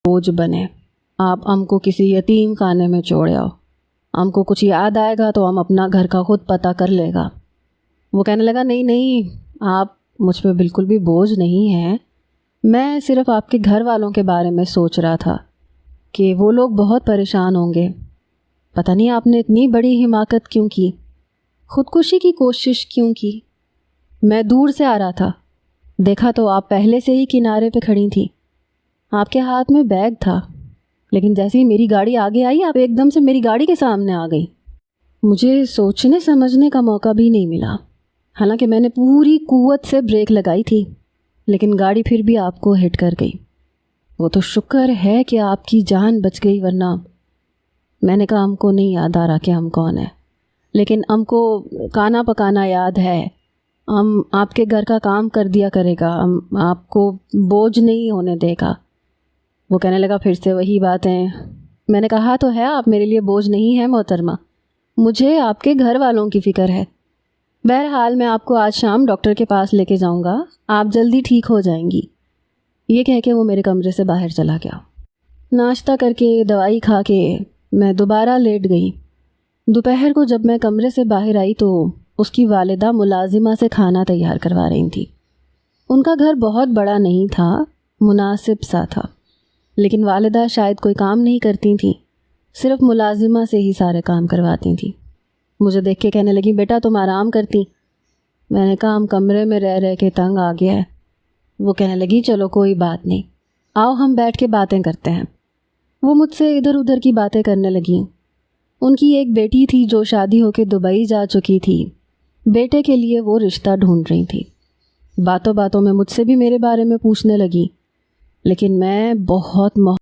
بوجھ بنے. آپ ہم کو کسی یتیم خانے میں چھوڑے آؤ. ہم کو کچھ یاد آئے گا تو ہم اپنا گھر کا خود پتہ کر لے گا. وہ کہنے لگا نہیں نہیں، آپ مجھ پہ بالکل بھی بوجھ نہیں ہیں. میں صرف آپ کے گھر والوں کے بارے میں سوچ رہا تھا کہ وہ لوگ بہت پریشان ہوں گے. پتہ نہیں آپ نے اتنی بڑی حماقت کیوں کی، خودکشی کی کوشش کیوں کی. میں دور سے آ رہا تھا، دیکھا تو آپ پہلے سے ہی کنارے پہ کھڑی تھیں. آپ کے ہاتھ میں بیگ تھا، لیکن جیسے ہی میری گاڑی آگے آئی آپ ایک دم سے میری گاڑی کے سامنے آ گئی. مجھے سوچنے سمجھنے کا موقع بھی نہیں ملا. حالانکہ میں نے پوری قوت سے بریک لگائی تھی، لیکن گاڑی پھر بھی آپ کو ہٹ کر گئی. وہ تو شکر ہے کہ آپ کی جان بچ گئی، ورنہ. میں نے کہا ہم کو نہیں یاد آ رہا کہ ہم کون ہیں، لیکن ہم کو کھانا پکانا یاد ہے. ہم آپ کے گھر کا کام کر دیا کرے گا، ہم آپ کو بوجھ نہیں ہونے دے گا. وہ کہنے لگا پھر سے وہی باتیں. میں نے کہا تو ہے آپ میرے لیے بوجھ نہیں ہے محترمہ، مجھے آپ کے گھر والوں کی فکر ہے. بہرحال میں آپ کو آج شام ڈاکٹر کے پاس لے کے جاؤں گا، آپ جلدی ٹھیک ہو جائیں گی. یہ کہہ کے وہ میرے کمرے سے باہر چلا گیا. ناشتہ کر کے دوائی کھا کے میں دوبارہ لیٹ گئی. دوپہر کو جب میں کمرے سے باہر آئی تو اس کی والدہ ملازمہ سے کھانا تیار کروا رہی تھی. ان کا گھر بہت بڑا نہیں تھا، مناسب سا تھا، لیکن والدہ شاید کوئی کام نہیں کرتی تھیں، صرف ملازمہ سے ہی سارے کام کرواتی تھیں. مجھے دیکھ کے کہنے لگی بیٹا تم آرام کرتی. میں نے کہا ہم کمرے میں رہ کے تنگ آ گیا ہے. وہ کہنے لگی چلو کوئی بات نہیں، آؤ ہم بیٹھ کے باتیں کرتے ہیں. وہ مجھ سے ادھر ادھر کی باتیں کرنے لگیں. ان کی ایک بیٹی تھی جو شادی ہو کے دبئی جا چکی تھی. بیٹے کے لیے وہ رشتہ ڈھونڈ رہی تھی. باتوں باتوں میں مجھ سے بھی میرے بارے میں پوچھنے لگی، لیکن میں بہت